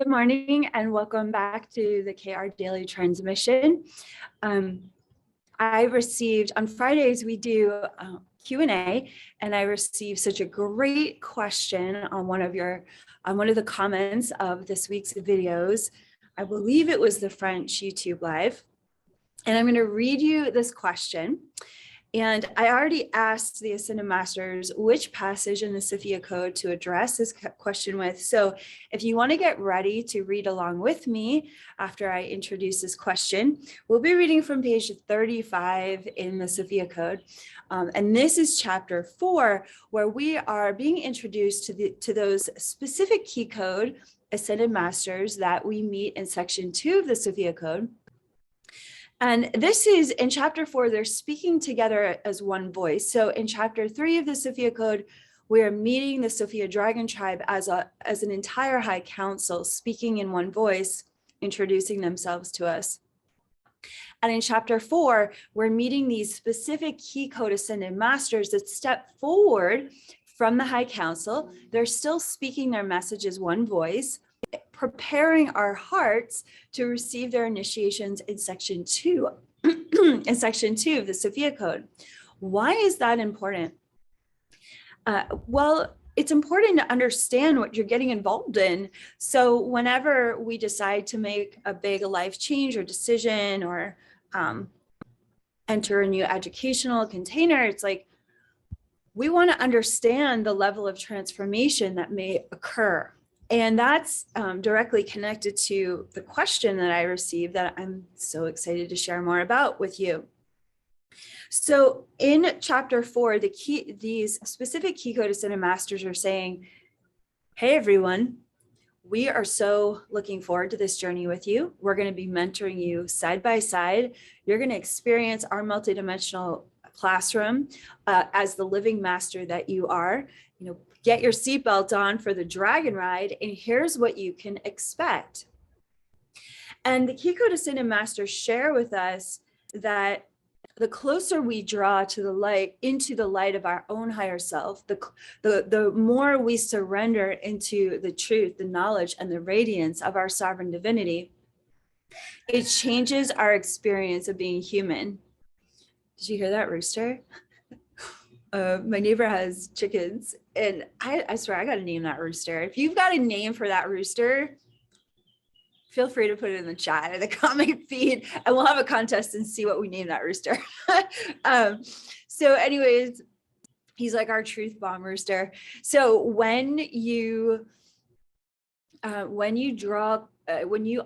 Good morning and welcome back to the KR Daily Transmission. I received, on Fridays we do Q&A, and I received such a great question on one of the comments of this week's videos. I believe it was the French YouTube live. And I'm going to read you this question. And I already asked the Ascended Masters which passage in the Sophia Code to address this question with. So if you want to get ready to read along with me after I introduce this question, we'll be reading from page 35 in the Sophia Code. And this is chapter 4, where we are being introduced to those specific key code Ascended Masters that we meet in section 2 of the Sophia Code. And this is in chapter 4, they're speaking together as one voice. So in chapter 3 of the Sophia Code, we are meeting the Sophia Dragon Tribe as an entire high council, speaking in one voice, introducing themselves to us. And in chapter 4, we're meeting these specific key code Ascended Masters that step forward from the high council. They're still speaking their message as one voice, preparing our hearts to receive their initiations in section 2 in section 2 of the Sophia Code. Why is that important? Well, it's important to understand what you're getting involved in. So whenever we decide to make a big life change or decision or enter a new educational container, it's like we want to understand the level of transformation that may occur. And that's directly connected to the question that I received that I'm so excited to share more about with you. So in chapter 4, these specific key code Ascended Masters are saying, hey, everyone, we are so looking forward to this journey with you. We're going to be mentoring you side by side. You're going to experience our multidimensional classroom as the living master that you are. Get your seatbelt on for the dragon ride, and here's what you can expect. And the key code Ascended Masters share with us that the closer we draw to the light, into the light of our own higher self, the more we surrender into the truth, the knowledge, and the radiance of our sovereign divinity, it changes our experience of being human. Did you hear that, rooster? My neighbor has chickens, and I swear I got to name that rooster. If you've got a name for that rooster, feel free to put it in the chat or the comment feed, and we'll have a contest and see what we name that rooster. So anyways, he's like our truth bomb rooster. So when you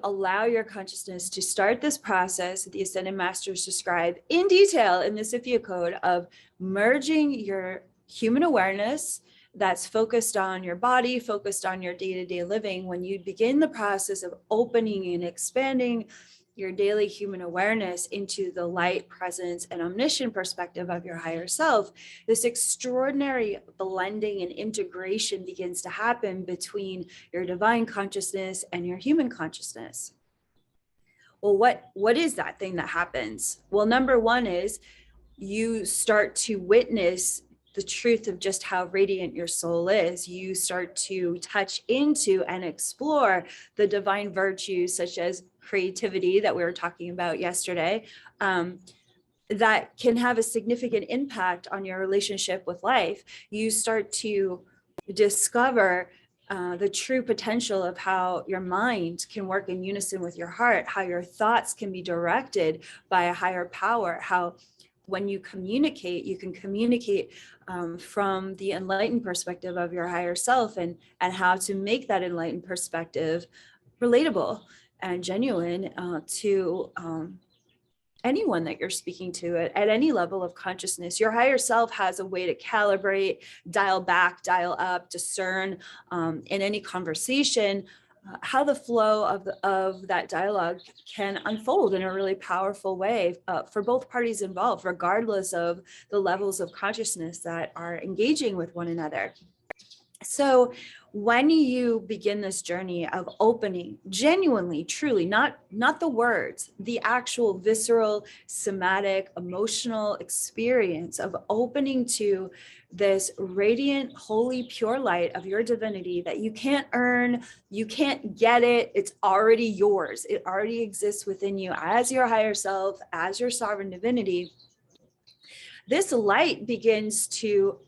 allow your consciousness to start this process, the Ascended Masters describe in detail in the Sophia Code of merging your human awareness that's focused on your body, focused on your day-to-day living. When you begin the process of opening and expanding your daily human awareness into the light, presence, and omniscient perspective of your higher self, this extraordinary blending and integration begins to happen between your divine consciousness and your human consciousness. Well, what is that thing that happens? Well, number one is you start to witness the truth of just how radiant your soul is. You start to touch into and explore the divine virtues such as creativity that we were talking about yesterday, that can have a significant impact on your relationship with life. You start to discover the true potential of how your mind can work in unison with your heart, how your thoughts can be directed by a higher power, how when you communicate, you can communicate from the enlightened perspective of your higher self, and how to make that enlightened perspective relatable and genuine to anyone that you're speaking to at any level of consciousness. Your higher self has a way to calibrate, dial back, dial up, discern in any conversation how the flow of that dialogue can unfold in a really powerful way for both parties involved, regardless of the levels of consciousness that are engaging with one another. So when you begin this journey of opening, genuinely, truly, not the words, the actual visceral, somatic, emotional experience of opening to this radiant, holy, pure light of your divinity that you can't earn, you can't get it, it's already yours. It already exists within you as your higher self, as your sovereign divinity. This light begins to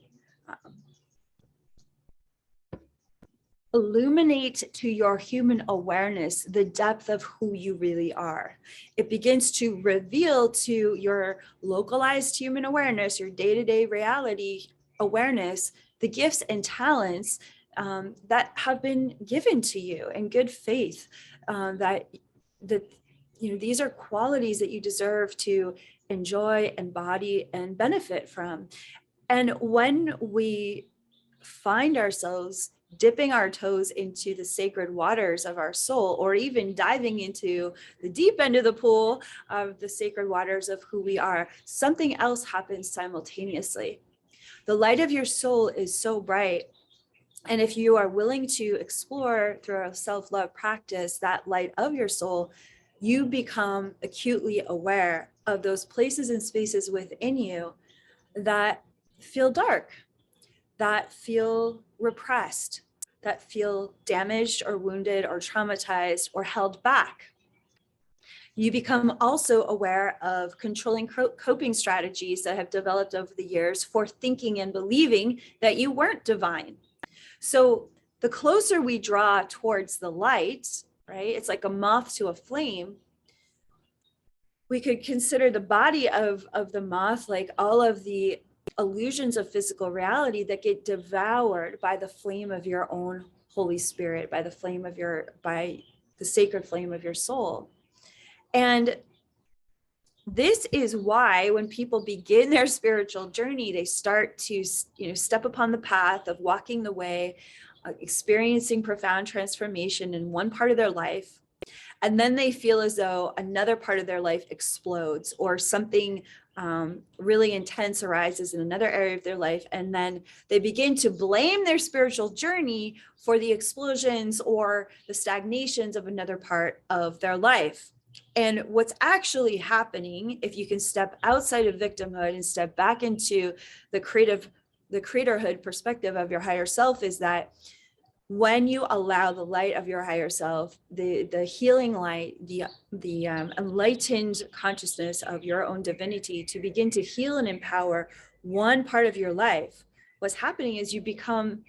illuminate to your human awareness the depth of who you really are. It begins to reveal to your localized human awareness, your day-to-day reality awareness, the gifts and talents that have been given to you in good faith, that these are qualities that you deserve to enjoy, embody, and benefit from. And when we find ourselves dipping our toes into the sacred waters of our soul, or even diving into the deep end of the pool of the sacred waters of who we are, something else happens simultaneously. The light of your soul is so bright. And if you are willing to explore through a self-love practice that light of your soul, you become acutely aware of those places and spaces within you that feel dark, that feel repressed, that feel damaged or wounded or traumatized or held back. You become also aware of controlling coping strategies that have developed over the years for thinking and believing that you weren't divine. So the closer we draw towards the light, right? It's like a moth to a flame. We could consider the body of the moth like all of the illusions of physical reality that get devoured by the flame of your own Holy Spirit, by the sacred flame of your soul. And this is why when people begin their spiritual journey, they start to, step upon the path of walking the way, experiencing profound transformation in one part of their life. And then they feel as though another part of their life explodes, or something really intense arises in another area of their life. And then they begin to blame their spiritual journey for the explosions or the stagnations of another part of their life. And what's actually happening, if you can step outside of victimhood and step back into the creatorhood perspective of your higher self, is that when you allow the light of your higher self, the healing light, the enlightened consciousness of your own divinity to begin to heal and empower one part of your life, what's happening is you become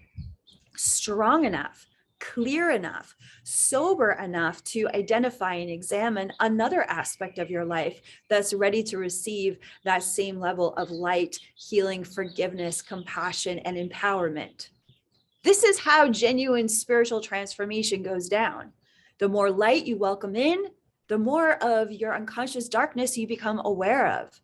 strong enough, clear enough, sober enough to identify and examine another aspect of your life that's ready to receive that same level of light, healing, forgiveness, compassion, and empowerment. This is how genuine spiritual transformation goes down. The more light you welcome in, the more of your unconscious darkness you become aware of.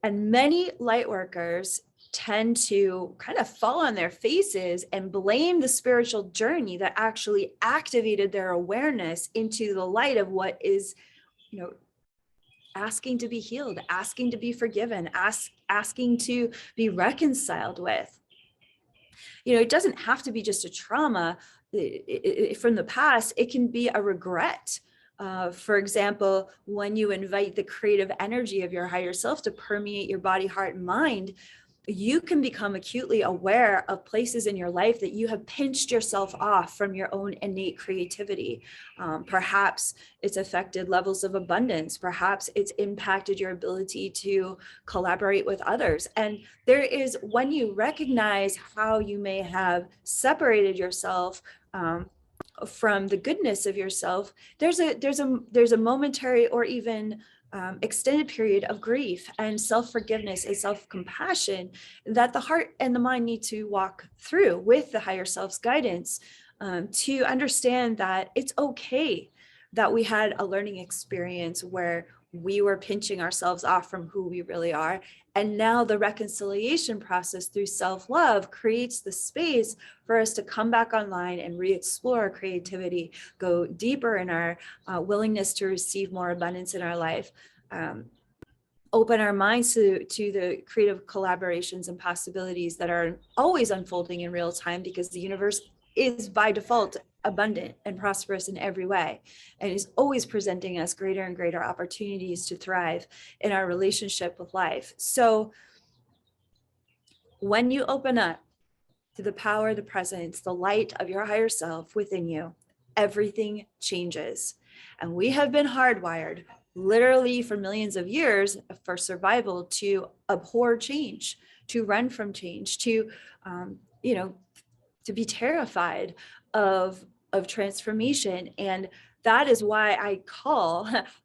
And many light workers tend to kind of fall on their faces and blame the spiritual journey that actually activated their awareness into the light of what is, asking to be healed, asking to be forgiven, asking to be reconciled with. It doesn't have to be just a trauma from the past. It can be a regret. For example, when you invite the creative energy of your higher self to permeate your body, heart, and mind, you can become acutely aware of places in your life that you have pinched yourself off from your own innate creativity. Perhaps it's affected levels of abundance. Perhaps it's impacted your ability to collaborate with others. And there is, when you recognize how you may have separated yourself from the goodness of yourself, there's a momentary or even extended period of grief and self-forgiveness and self-compassion that the heart and the mind need to walk through with the higher self's guidance, to understand that it's okay that we had a learning experience where we were pinching ourselves off from who we really are. And now the reconciliation process through self-love creates the space for us to come back online and re-explore our creativity, go deeper in our willingness to receive more abundance in our life. open our minds to the creative collaborations and possibilities that are always unfolding in real time, because the universe is by default abundant and prosperous in every way, and is always presenting us greater and greater opportunities to thrive in our relationship with life. So when you open up to the power, the presence, the light of your higher self within you, everything changes. And we have been hardwired literally for millions of years for survival to abhor change, to run from change, to to be terrified of transformation. And that is why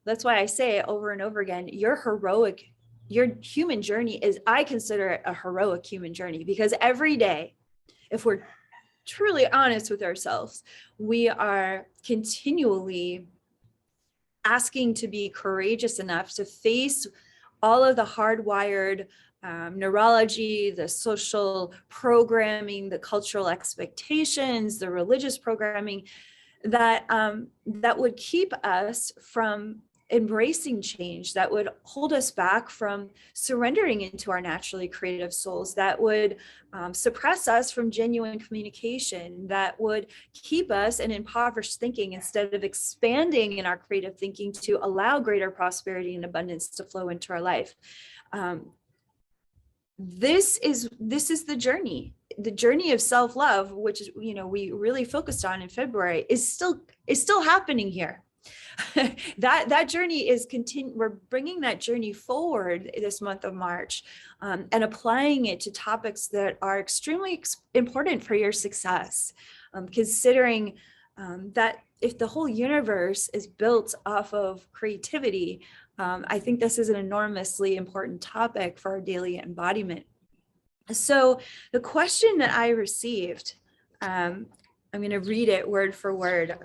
that's why I say it over and over again, your human journey is, I consider it a heroic human journey, because every day, if we're truly honest with ourselves, we are continually asking to be courageous enough to face all of the hardwired neurology, the social programming, the cultural expectations, the religious programming that would keep us from embracing change, that would hold us back from surrendering into our naturally creative souls, that would suppress us from genuine communication, that would keep us in impoverished thinking instead of expanding in our creative thinking to allow greater prosperity and abundance to flow into our life. This is the journey of self-love, which is, we really focused on in February, is still happening here. that journey is we're bringing that journey forward this month of March, and applying it to topics that are extremely important for your success, considering that if the whole universe is built off of creativity, I think this is an enormously important topic for our daily embodiment. So the question that I received, I'm going to read it word for word.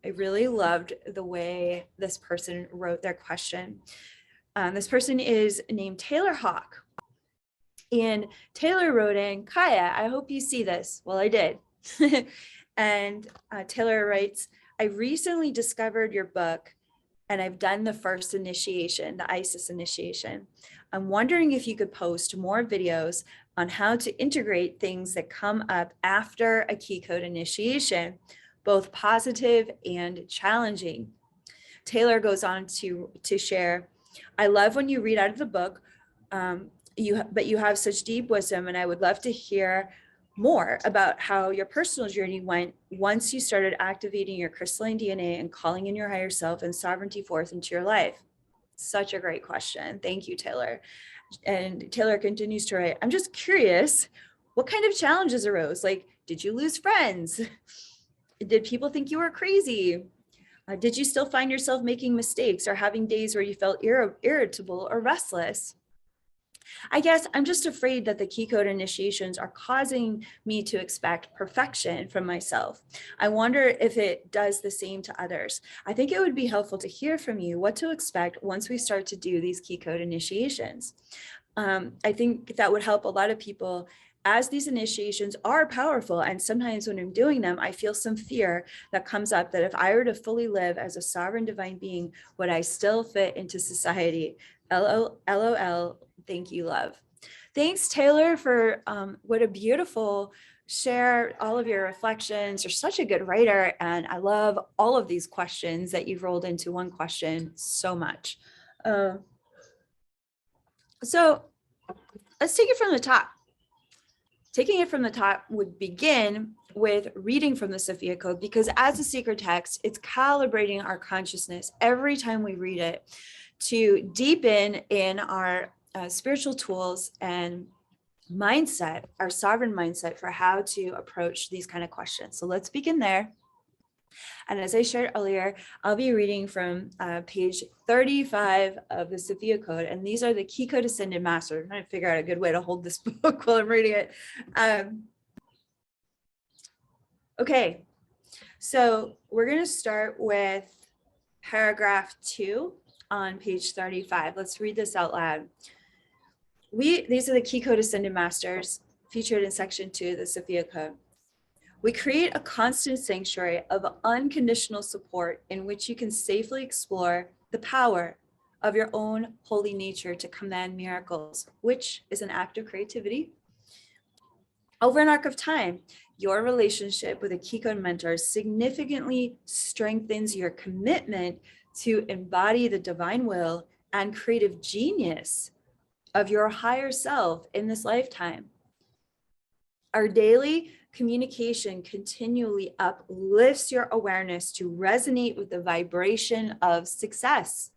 I really loved the way this person wrote their question. This person is named Taylor Hawk. And Taylor wrote in, Kaia, I hope you see this. Well, I did. And Taylor writes, I recently discovered your book, and I've done the first initiation, the ISIS initiation. I'm wondering if you could post more videos on how to integrate things that come up after a key code initiation, both positive and challenging. Taylor goes on to share, I love when you read out of the book, but you have such deep wisdom, and I would love to hear more about how your personal journey went once you started activating your crystalline DNA and calling in your higher self and sovereignty forth into your life. Such a great question. Thank you, Taylor. And Taylor continues to write, I'm just curious, what kind of challenges arose? Like, did you lose friends? Did people think you were crazy? Did you still find yourself making mistakes or having days where you felt irritable or restless? I guess I'm just afraid that the key code initiations are causing me to expect perfection from myself. I wonder if it does the same to others. I think it would be helpful to hear from you what to expect once we start to do these key code initiations. I think that would help a lot of people, as these initiations are powerful. And sometimes when I'm doing them, I feel some fear that comes up that if I were to fully live as a sovereign divine being, would I still fit into society? LOL. Thank you, love. Thanks, Taylor, for what a beautiful share, all of your reflections. You're such a good writer, and I love all of these questions that you've rolled into one question so much. So let's take it from the top. Taking it from the top would begin with reading from the Sophia Code, because as a sacred text, it's calibrating our consciousness every time we read it to deepen in our spiritual tools and mindset, our sovereign mindset for how to approach these kind of questions. So let's begin there. And as I shared earlier, I'll be reading from page 35 of the Sophia Code. And these are the key code ascended masters. I'm trying to figure out a good way to hold this book while I'm reading it. Okay, so we're going to start with paragraph 2 on page 35. Let's read this out loud. These are the key code ascended masters featured in section 2 of the Sophia Code. We create a constant sanctuary of unconditional support in which you can safely explore the power of your own holy nature to command miracles, which is an act of creativity. Over an arc of time, your relationship with a key code mentor significantly strengthens your commitment to embody the divine will and creative genius of your higher self in this lifetime. Our daily communication continually uplifts your awareness to resonate with the vibration of success.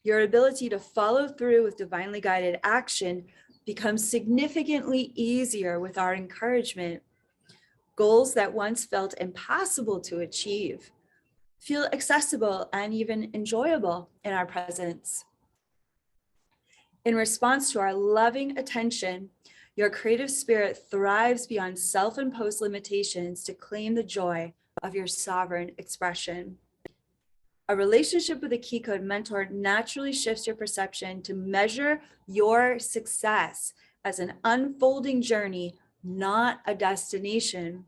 Your ability to follow through with divinely guided action becomes significantly easier with our encouragement. Goals that once felt impossible to achieve feel accessible and even enjoyable in our presence. In response to our loving attention, your creative spirit thrives beyond self-imposed limitations to claim the joy of your sovereign expression. A relationship with a key code mentor naturally shifts your perception to measure your success as an unfolding journey, not a destination.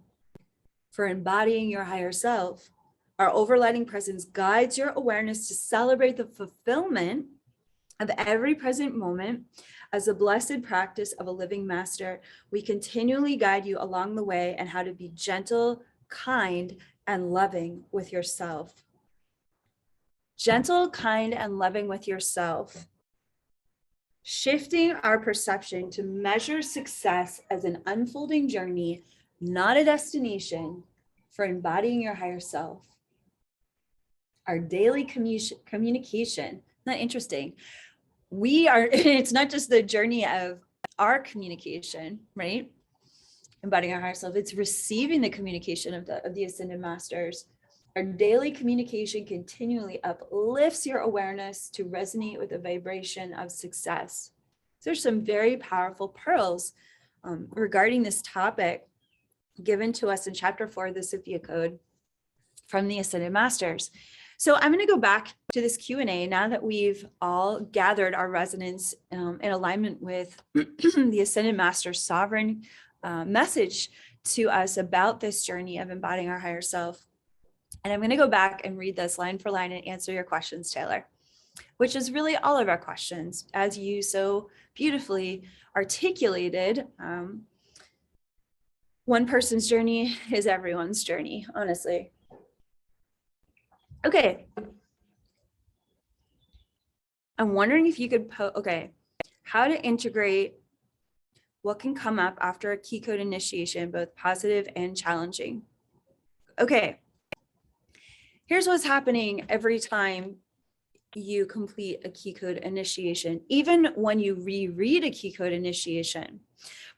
For embodying your higher self, our overriding presence guides your awareness to celebrate the fulfillment of every present moment. As a blessed practice of a living master, we continually guide you along the way and how to be gentle, kind, and loving with yourself. Gentle, kind, and loving with yourself. Shifting our perception to measure success as an unfolding journey, not a destination, for embodying your higher self. Our daily communication, not interesting. It's not just the journey of our communication, right? Embodying our higher self, it's receiving the communication of the ascended masters. Our daily communication continually uplifts your awareness to resonate with the vibration of success. There's some very powerful pearls regarding this topic given to us in chapter 4 of the Sophia Code from the ascended masters. So I'm going to go back to this Q&A now that we've all gathered our resonance in alignment with the ascended master's sovereign message to us about this journey of embodying our higher self. And I'm going to go back and read this line for line and answer your questions, Taylor, which is really all of our questions, as you so beautifully articulated. One person's journey is everyone's journey, honestly. Okay. I'm wondering if you could how to integrate what can come up after a key code initiation, both positive and challenging. Okay. Here's what's happening every time you complete a key code initiation, even when you reread a key code initiation,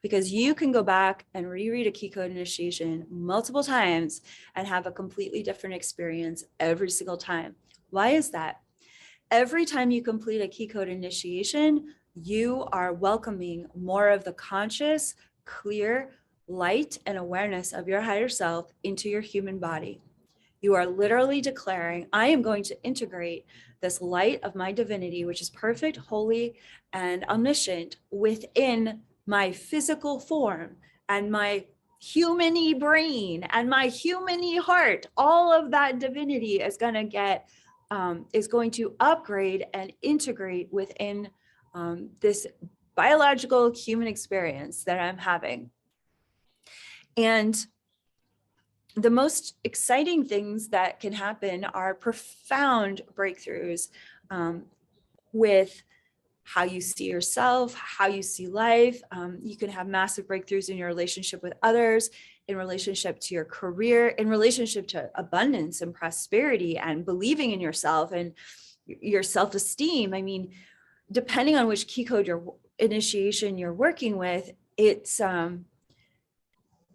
because you can go back and reread a key code initiation multiple times and have a completely different experience every single time. Why is that? Every time you complete a key code initiation, you are welcoming more of the conscious, clear light and awareness of your higher self into your human body. You are literally declaring, I am going to integrate this light of my divinity, which is perfect, holy, and omniscient, within my physical form and my human-y brain and my human-y heart. All of that divinity is going to upgrade and integrate within this biological human experience that I'm having. And the most exciting things that can happen are profound breakthroughs with how you see yourself, how you see life. You can have massive breakthroughs in your relationship with others, in relationship to your career, in relationship to abundance and prosperity and believing in yourself and your self-esteem. I mean, depending on which key code initiation you're working with, it's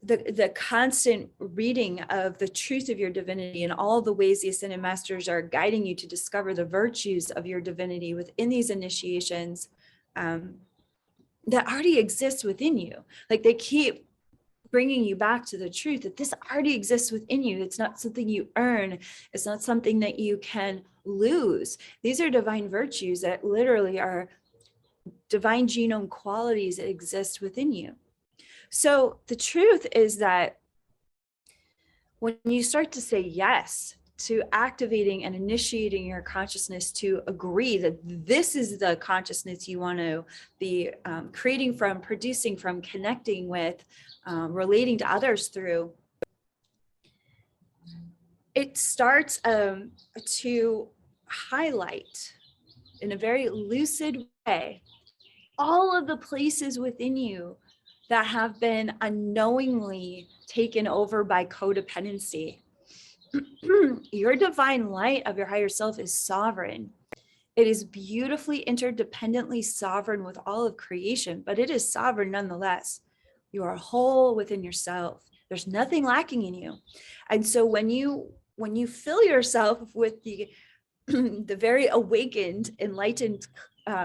the constant reading of the truth of your divinity and all the ways the ascended masters are guiding you to discover the virtues of your divinity within these initiations that already exist within you. Like, they keep bringing you back to the truth that this already exists within you. It's not something you earn. It's not something that you can lose. These are divine virtues that literally are divine genome qualities that exist within you. So the truth is that when you start to say yes to activating and initiating your consciousness to agree that this is the consciousness you want to be creating from, producing from, connecting with, relating to others through, it starts to highlight in a very lucid way all of the places within you that have been unknowingly taken over by codependency. Your divine light of your higher self is sovereign. It is beautifully interdependently sovereign with all of creation, but it is sovereign nonetheless. You are whole within yourself. There's nothing lacking in you. And so when you fill yourself with the the very awakened, enlightened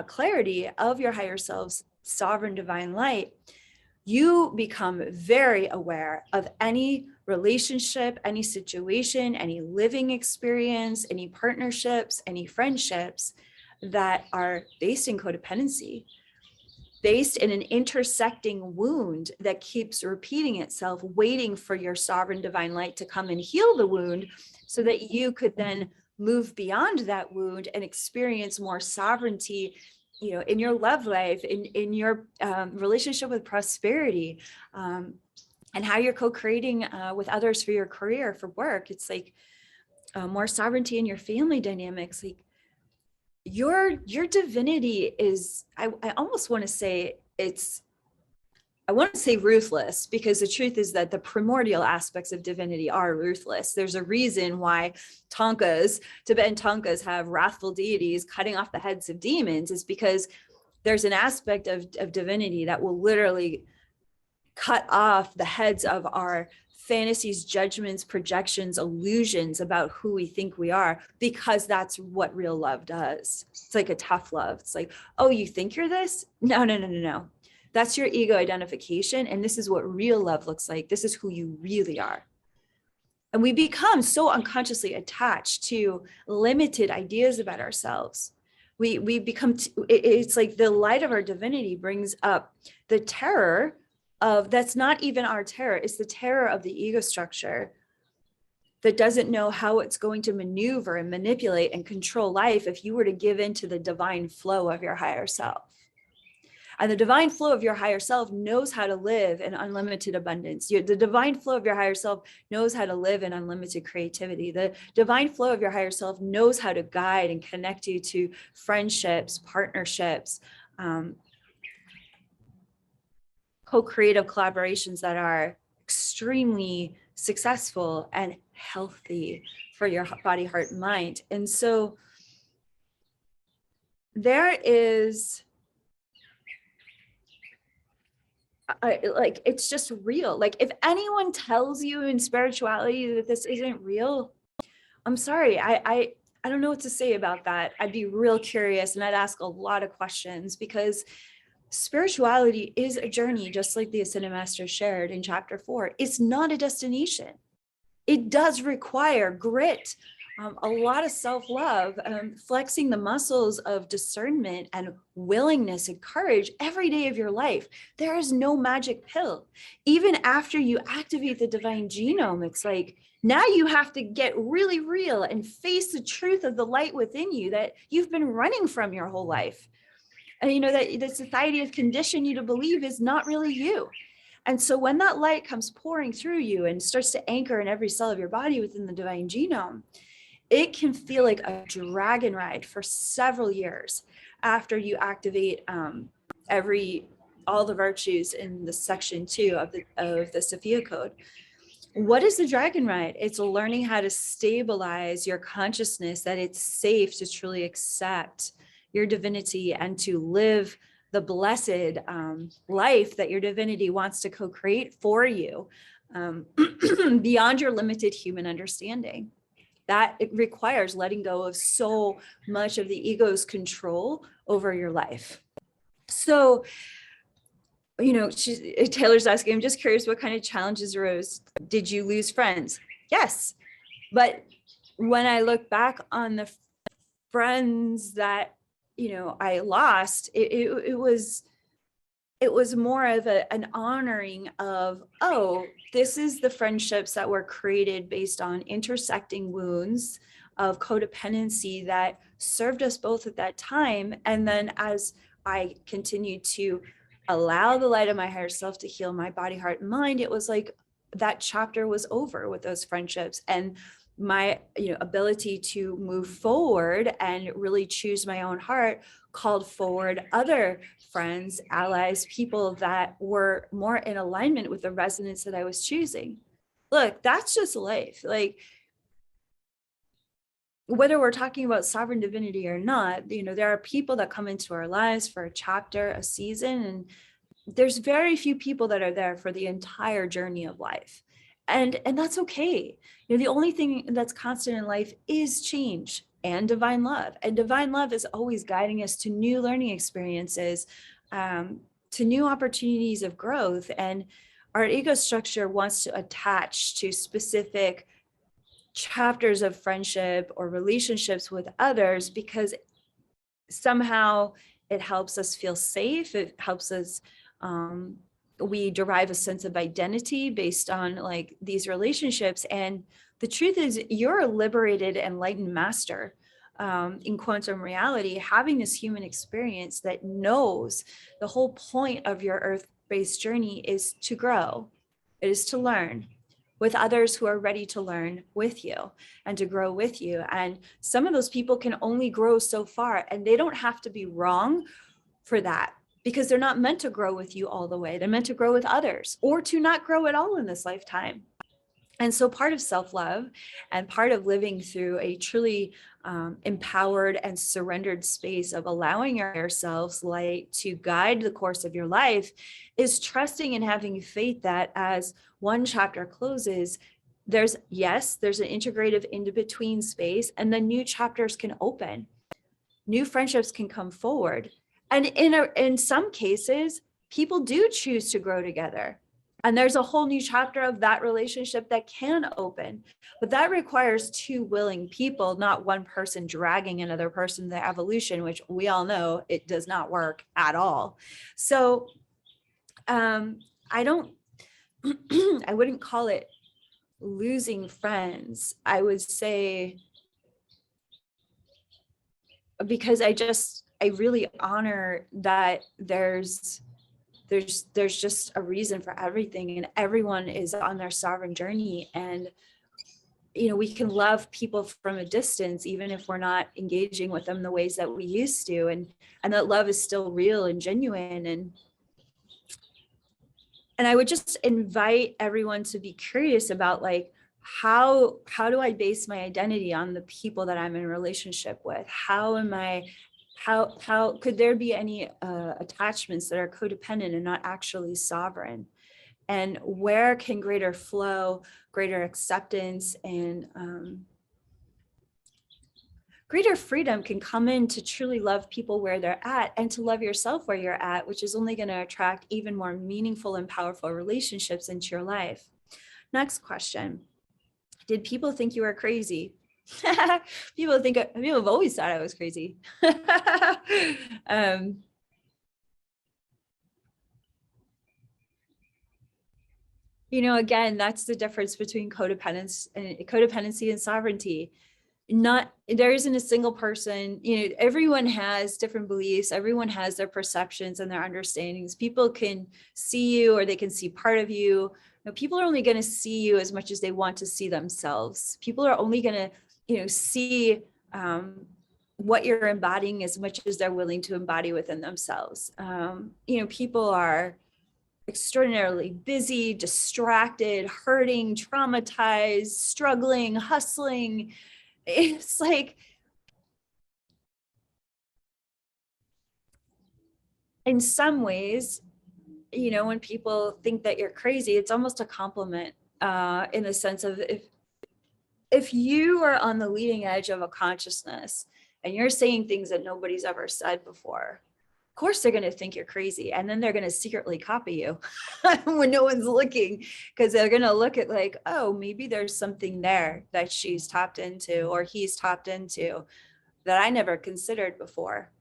clarity of your higher self's sovereign divine light, you become very aware of any relationship, any situation, any living experience, any partnerships, any friendships that are based in codependency, based in an intersecting wound that keeps repeating itself, waiting for your sovereign divine light to come and heal the wound so that you could then move beyond that wound and experience more sovereignty, you know, in your love life, in your relationship with prosperity, and how you're co-creating with others for your career, for work. It's like more sovereignty in your family dynamics. Like your divinity is, I almost want to say I want to say ruthless, because the truth is that the primordial aspects of divinity are ruthless. There's a reason why Tibetan Tonkas have wrathful deities cutting off the heads of demons, is because there's an aspect of divinity that will literally cut off the heads of our fantasies, judgments, projections, illusions about who we think we are, because that's what real love does. It's like a tough love. It's like, oh, you think you're this? No. That's your ego identification. And this is what real love looks like. This is who you really are. And we become so unconsciously attached to limited ideas about ourselves. We become, it's like the light of our divinity brings up the terror of, that's not even our terror. It's the terror of the ego structure that doesn't know how it's going to maneuver and manipulate and control life if you were to give in to the divine flow of your higher self. And the divine flow of your higher self knows how to live in unlimited abundance. The divine flow of your higher self knows how to live in unlimited creativity. The divine flow of your higher self knows how to guide and connect you to friendships, partnerships, co-creative collaborations that are extremely successful and healthy for your body, heart, and mind. And so there is, like, it's just real. Like, if anyone tells you in spirituality that this isn't real, I'm sorry, I don't know what to say about that. I'd be real curious and I'd ask a lot of questions, because spirituality is a journey, just like the Ascended Master shared in chapter 4. It's not a destination. It does require grit, a lot of self-love, flexing the muscles of discernment and willingness and courage every day of your life. There is no magic pill. Even after you activate the divine genome, it's like, now you have to get really real and face the truth of the light within you that you've been running from your whole life. And you know that the society has conditioned you to believe is not really you. And so when that light comes pouring through you and starts to anchor in every cell of your body within the divine genome, it can feel like a dragon ride for several years after you activate all the virtues in the section 2 of the Sophia Code. What is the dragon ride? It's learning how to stabilize your consciousness, that it's safe to truly accept your divinity and to live the blessed life that your divinity wants to co-create for you, beyond your limited human understanding. That it requires letting go of so much of the ego's control over your life. So, you know, Taylor's asking, I'm just curious, what kind of challenges arose? Did you lose friends? Yes. But when I look back on the friends that, you know, I lost, it was it was more of an honoring of, oh, this is the friendships that were created based on intersecting wounds of codependency that served us both at that time. And then as I continued to allow the light of my higher self to heal my body, heart, and mind, it was like that chapter was over with those friendships. And my ability to move forward and really choose my own heart called forward other friends, allies, people that were more in alignment with the resonance that I was choosing. Look, that's just life. Like, whether we're talking about sovereign divinity or not, there are people that come into our lives for a chapter, a season, and there's very few people that are there for the entire journey of life. And that's okay. The only thing that's constant in life is change and divine love. And divine love is always guiding us to new learning experiences, to new opportunities of growth. And our ego structure wants to attach to specific chapters of friendship or relationships with others because somehow it helps us feel safe. It helps us, we derive a sense of identity based on like these relationships. And the truth is, you're a liberated, enlightened master in quantum reality, having this human experience that knows the whole point of your earth-based journey is to grow. It is to learn with others who are ready to learn with you and to grow with you. And some of those people can only grow so far, and they don't have to be wrong for that, because they're not meant to grow with you all the way. They're meant to grow with others or to not grow at all in this lifetime. And so part of self-love and part of living through a truly empowered and surrendered space of allowing yourselves light to guide the course of your life is trusting and having faith that as one chapter closes, there's an integrative in-between space, and then new chapters can open, new friendships can come forward. And in some cases, people do choose to grow together. And there's a whole new chapter of that relationship that can open. But that requires two willing people, not one person dragging another person to evolution, which we all know it does not work at all. So I wouldn't call it losing friends. I would say, because I really honor that there's just a reason for everything, and everyone is on their sovereign journey. And we can love people from a distance even if we're not engaging with them the ways that we used to, and that love is still real and genuine. And I would just invite everyone to be curious about, like, how do I base my identity on the people that I'm in relationship with? How could there be any attachments that are codependent and not actually sovereign? And where can greater flow, greater acceptance, and greater freedom can come in to truly love people where they're at, and to love yourself where you're at, which is only going to attract even more meaningful and powerful relationships into your life. Next question. Did people think you were crazy? People have always thought I was crazy. Again, that's the difference between codependency and sovereignty. There isn't a single person, everyone has different beliefs, everyone has their perceptions and their understandings. People can see you, or they can see part of you. People are only going to see you as much as they want to see themselves. People are only going to, see what you're embodying as much as they're willing to embody within themselves. People are extraordinarily busy, distracted, hurting, traumatized, struggling, hustling. It's like, in some ways, when people think that you're crazy, it's almost a compliment, in the sense of, if you are on the leading edge of a consciousness and you're saying things that nobody's ever said before, of course they're going to think you're crazy, and then they're going to secretly copy you when no one's looking, because they're going to look at, like, oh, maybe there's something there that she's tapped into or he's tapped into that I never considered before.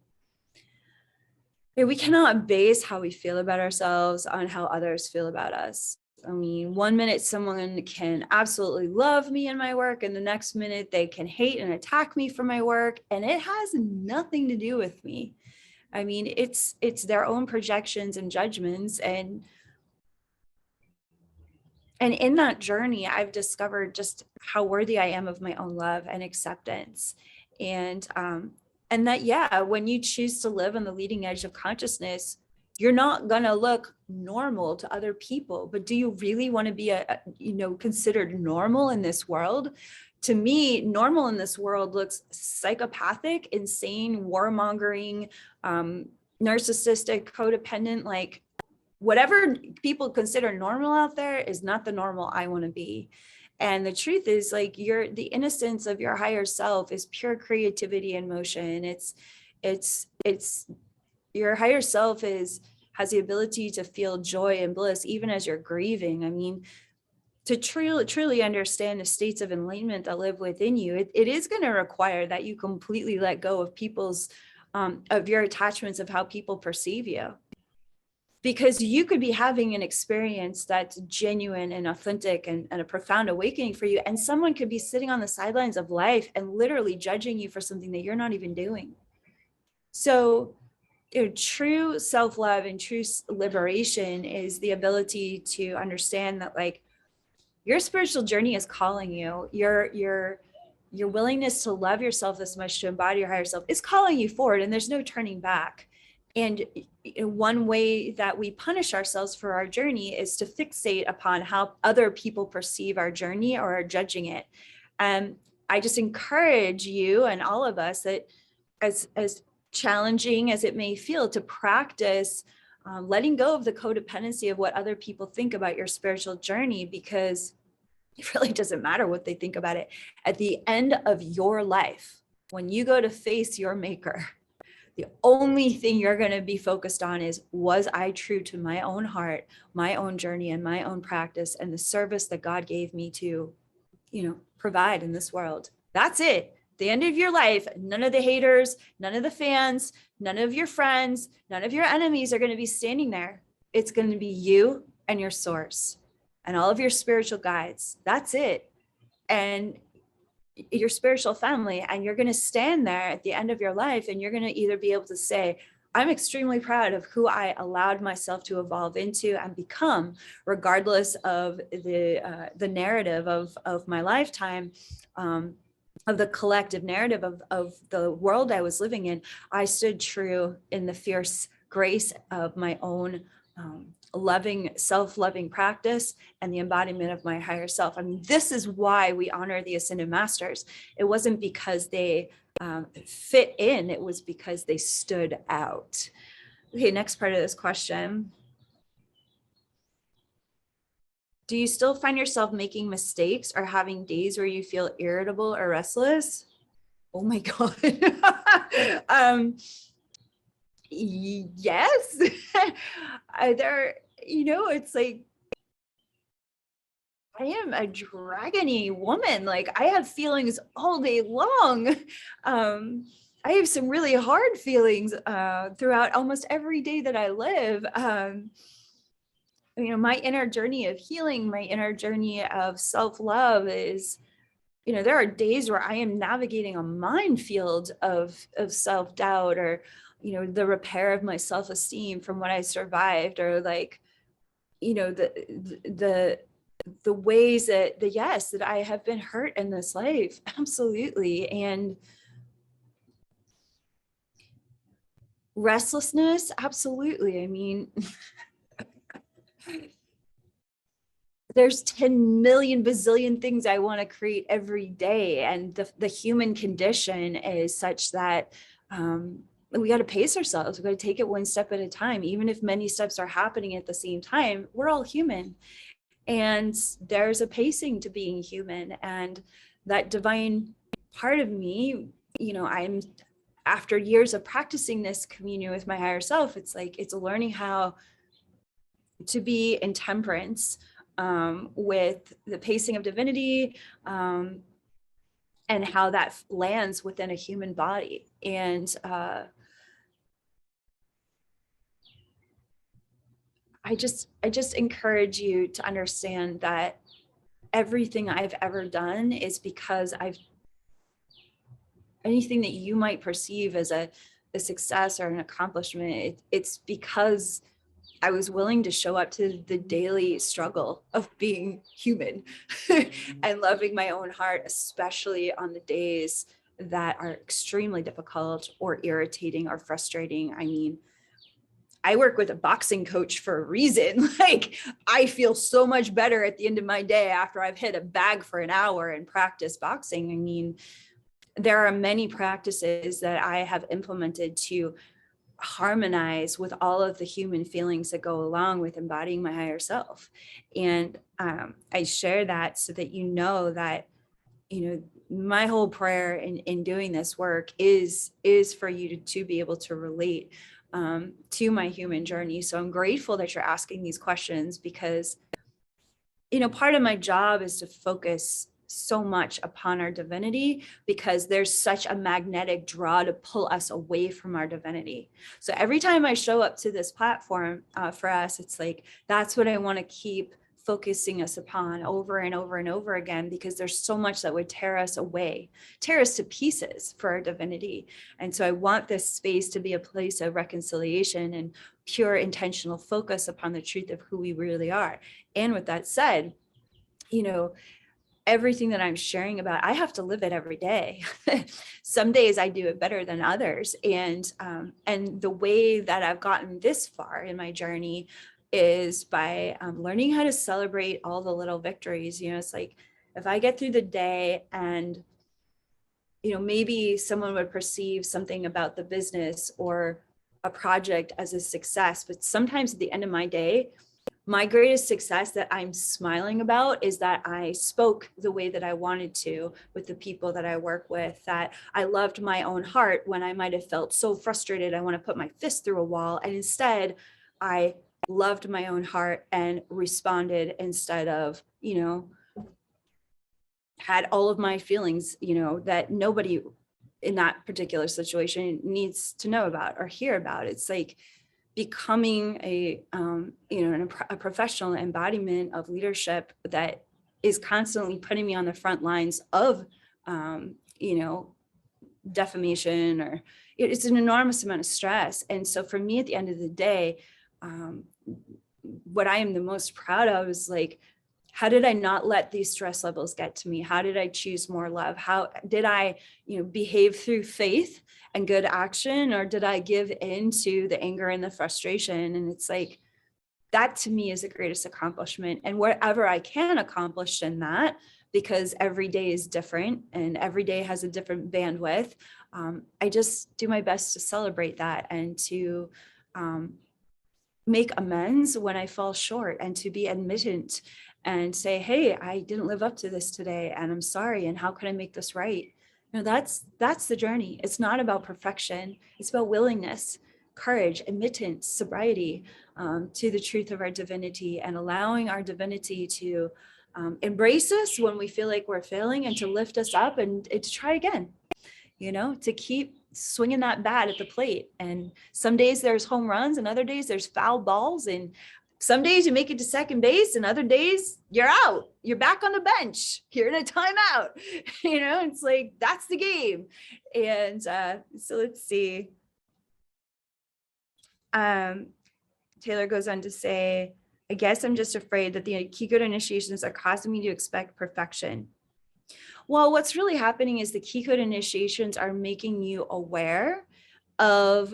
we cannot base how we feel about ourselves on how others feel about us. I mean, one minute someone can absolutely love me and my work, and the next minute they can hate and attack me for my work, and it has nothing to do with me. I mean, it's their own projections and judgments, and in that journey, I've discovered just how worthy I am of my own love and acceptance. And that, yeah, when you choose to live on the leading edge of consciousness, you're not going to look normal to other people. But do you really want to be considered normal in this world? To me, normal in this world looks psychopathic, insane, warmongering, narcissistic, codependent, like whatever people consider normal out there is not the normal I want to be. And the truth is, like, the innocence of your higher self is pure creativity and motion. It's your higher self has the ability to feel joy and bliss even as you're grieving. I mean, to truly understand the states of enlightenment that live within you, it is going to require that you completely let go of of your attachments of how people perceive you. Because you could be having an experience that's genuine and authentic and a profound awakening for you. And someone could be sitting on the sidelines of life and literally judging you for something that you're not even doing. So true self-love and true liberation is the ability to understand that, like, your spiritual journey is calling you. Your willingness to love yourself this much, to embody your higher self, is calling you forward, and there's no turning back. And one way that we punish ourselves for our journey is to fixate upon how other people perceive our journey or are judging it. I just encourage you and all of us that, as challenging as it may feel, to practice letting go of the codependency of what other people think about your spiritual journey, because it really doesn't matter what they think about it. At the end of your life, when you go to face your maker, the only thing you're going to be focused on is, was I true to my own heart, my own journey, and my own practice, and the service that God gave me to, provide in this world? That's it. The end of your life, none of the haters, none of the fans, none of your friends, none of your enemies are going to be standing there. It's going to be you and your source and all of your spiritual guides. That's it. And your spiritual family, and you're going to stand there at the end of your life, and you're going to either be able to say, I'm extremely proud of who I allowed myself to evolve into and become, regardless of the narrative of my lifetime, of the collective narrative of the world I was living in. I stood true in the fierce grace of my own loving, self-loving practice and the embodiment of my higher self. I mean, this is why we honor the Ascended Masters. It wasn't because they fit in, it was because they stood out. Okay, next part of this question. Do you still find yourself making mistakes or having days where you feel irritable or restless? Oh my God. Yes. It's like, I am a dragony woman. Like, I have feelings all day long. I have some really hard feelings throughout almost every day that I live. My inner journey of healing, my inner journey of self-love is, there are days where I am navigating a minefield of self-doubt, or, the repair of my self-esteem from what I survived, or like, the ways that I have been hurt in this life. Absolutely. And restlessness. Absolutely. I mean, there's 10 million bazillion things I want to create every day. And the human condition is such that we got to pace ourselves. We got to take it one step at a time. Even if many steps are happening at the same time, we're all human. And there's a pacing to being human. And that divine part of me, I'm, after years of practicing this communion with my higher self, it's like, it's learning how to be in temperance with the pacing of divinity, and how that lands within a human body. And I just encourage you to understand that everything I've ever done is because anything that you might perceive as a success or an accomplishment, it's because I was willing to show up to the daily struggle of being human and loving my own heart, especially on the days that are extremely difficult or irritating or frustrating. I mean, I work with a boxing coach for a reason. Like, I feel so much better at the end of my day after I've hit a bag for an hour and practice boxing. I mean, there are many practices that I have implemented to harmonize with all of the human feelings that go along with embodying my higher self. And I share that so that you know that, my whole prayer in doing this work is for you to be able to relate to my human journey. So I'm grateful that you're asking these questions, because, part of my job is to focus so much upon our divinity, because there's such a magnetic draw to pull us away from our divinity. So every time I show up to this platform for us, it's like, that's what I want to keep focusing us upon over and over and over again, because there's so much that would tear us away, tear us to pieces for our divinity. And so I want this space to be a place of reconciliation and pure intentional focus upon the truth of who we really are. And with that said, everything that I'm sharing about, I have to live it every day. Some days I do it better than others. And the way that I've gotten this far in my journey is by learning how to celebrate all the little victories. It's like, if I get through the day and, maybe someone would perceive something about the business or a project as a success, but sometimes at the end of my day, my greatest success that I'm smiling about is that I spoke the way that I wanted to with the people that I work with, that I loved my own heart when I might have felt so frustrated, I want to put my fist through a wall. And instead, I loved my own heart and responded instead of, had all of my feelings, that nobody in that particular situation needs to know about or hear about. It's like becoming a professional embodiment of leadership that is constantly putting me on the front lines of defamation, or it's an enormous amount of stress. And so for me, at the end of the day, what I am the most proud of is like, how did I not let these stress levels get to me? How did I choose more love? How did I, behave through faith and good action, or did I give in to the anger and the frustration? And it's like, that to me is the greatest accomplishment. And whatever I can accomplish in that, because every day is different and every day has a different bandwidth, I just do my best to celebrate that and to make amends when I fall short, and to be admittant and say, hey, I didn't live up to this today and I'm sorry. And how can I make this right? That's the journey. It's not about perfection. It's about willingness, courage, admittance, sobriety to the truth of our divinity, and allowing our divinity to embrace us when we feel like we're failing, and to lift us up and to try again, to keep swinging that bat at the plate. And some days there's home runs, and other days there's foul balls, and some days you make it to second base, and other days you're out, you're back on the bench, you're in a timeout. It's like, that's the game. And so let's see. Taylor goes on to say, I guess I'm just afraid that the key code initiations are causing me to expect perfection. Well, what's really happening is the key code initiations are making you aware of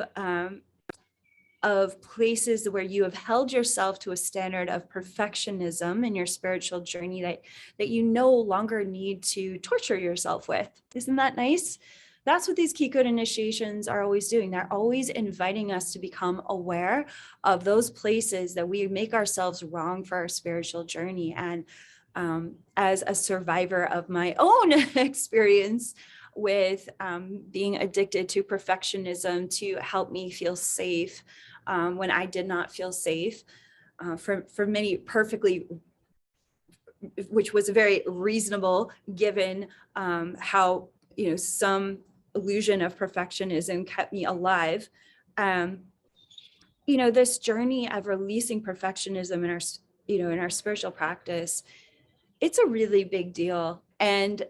places where you have held yourself to a standard of perfectionism in your spiritual journey that you no longer need to torture yourself with. Isn't that nice? That's what these key code initiations are always doing. They're always inviting us to become aware of those places that we make ourselves wrong for our spiritual journey. And as a survivor of my own experience with being addicted to perfectionism to help me feel safe when I did not feel safe, for many perfectly, which was very reasonable given how, some illusion of perfectionism kept me alive. this journey of releasing perfectionism in our, in our spiritual practice, it's a really big deal. And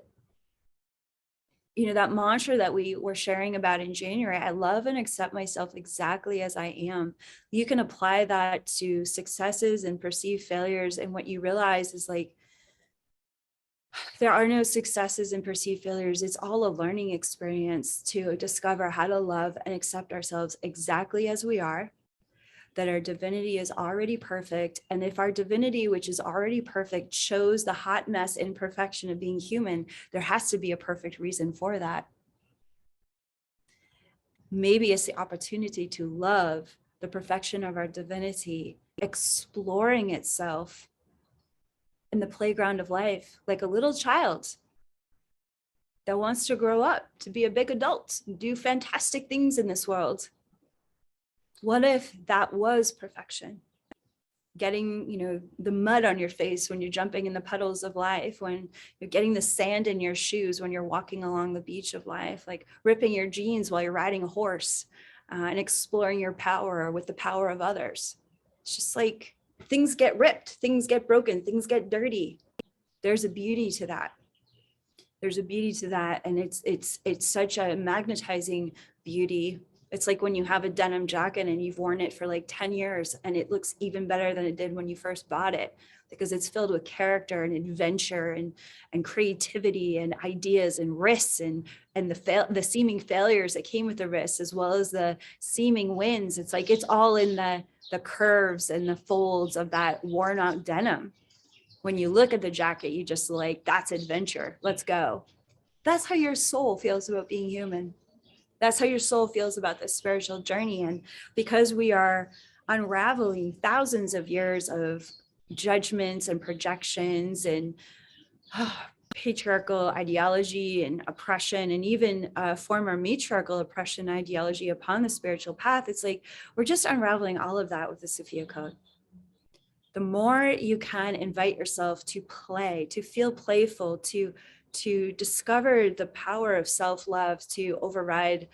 that mantra that we were sharing about in January, I love and accept myself exactly as I am. You can apply that to successes and perceived failures. And what you realize is like, there are no successes and perceived failures. It's all a learning experience to discover how to love and accept ourselves exactly as we are, that our divinity is already perfect. And if our divinity, which is already perfect, chose the hot mess imperfection of being human, there has to be a perfect reason for that. Maybe it's the opportunity to love the perfection of our divinity, exploring itself in the playground of life, like a little child that wants to grow up to be a big adult, do fantastic things in this world. What if that was perfection? Getting, the mud on your face when you're jumping in the puddles of life, when you're getting the sand in your shoes, when you're walking along the beach of life, like ripping your jeans while you're riding a horse, and exploring your power with the power of others. It's just like things get ripped, things get broken, things get dirty. There's a beauty to that. There's a beauty to that. And it's such a magnetizing beauty. It's like when you have a denim jacket and you've worn it for like 10 years and it looks even better than it did when you first bought it, because it's filled with character and adventure and creativity and ideas and risks and the seeming failures that came with the risks, as well as the seeming wins. It's like it's all in the curves and the folds of that worn out denim. When you look at the jacket, you just like, that's adventure. Let's go. That's how your soul feels about being human. That's how your soul feels about this spiritual journey. And because we are unraveling thousands of years of judgments and projections and patriarchal ideology and oppression, and even former matriarchal oppression ideology upon the spiritual path, it's like we're just unraveling all of that with the Sophia Code. The more you can invite yourself to play, to feel playful, to discover the power of self-love, to override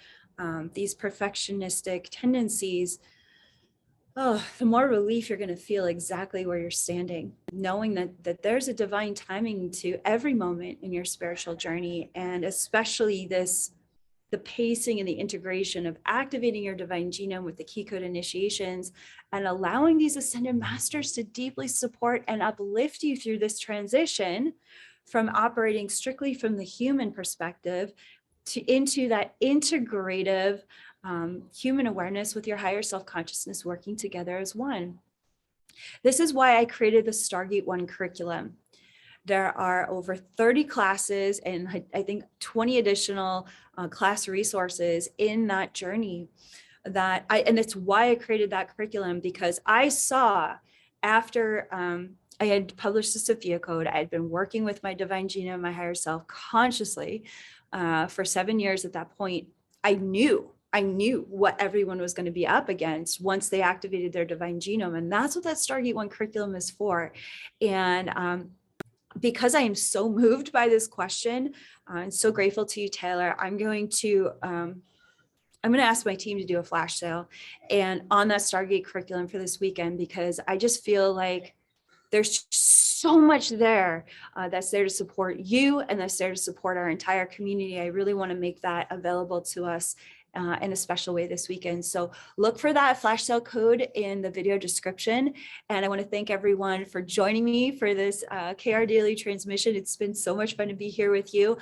these perfectionistic tendencies, the more relief you're going to feel exactly where you're standing, knowing that there's a divine timing to every moment in your spiritual journey, and especially the pacing and the integration of activating your divine genome with the key code initiations and allowing these ascended masters to deeply support and uplift you through this transition from operating strictly from the human perspective into that integrative human awareness with your higher self-consciousness working together as one. This is why I created the Stargate 1 curriculum. There are over 30 classes and I think 20 additional class resources in that journey and it's why I created that curriculum, because I saw after I had published the Sophia Code, I had been working with my divine genome, my higher self consciously for 7 years at that point. I knew what everyone was going to be up against once they activated their divine genome. And that's what that Stargate 1 curriculum is for. And because I am so moved by this question and so grateful to you, Taylor, I'm going to ask my team to do a flash sale and on that Stargate curriculum for this weekend, because I just feel like there's so much there that's there to support you and that's there to support our entire community. I really want to make that available to us in a special way this weekend. So look for that flash sale code in the video description. And I want to thank everyone for joining me for this KR Daily transmission. It's been so much fun to be here with you.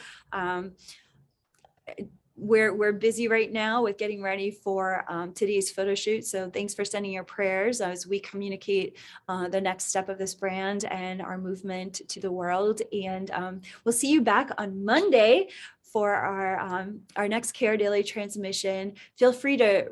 We're busy right now with getting ready for today's photo shoot. So thanks for sending your prayers as we communicate the next step of this brand and our movement to the world. And we'll see you back on Monday for our next Care Daily transmission. Feel free to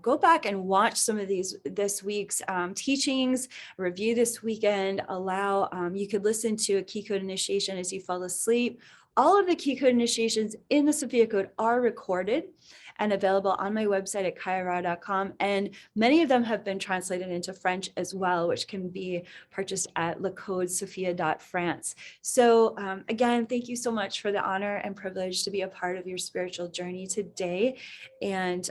go back and watch some of this week's teachings, review this weekend. You could listen to a key code initiation as you fall asleep. All of the key code initiations in the Sophia Code are recorded, and available on my website at kaiara.com. And many of them have been translated into French as well, which can be purchased at lecodesophia.france. So again, thank you so much for the honor and privilege to be a part of your spiritual journey today. And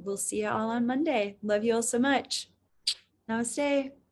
we'll see you all on Monday. Love you all so much. Namaste.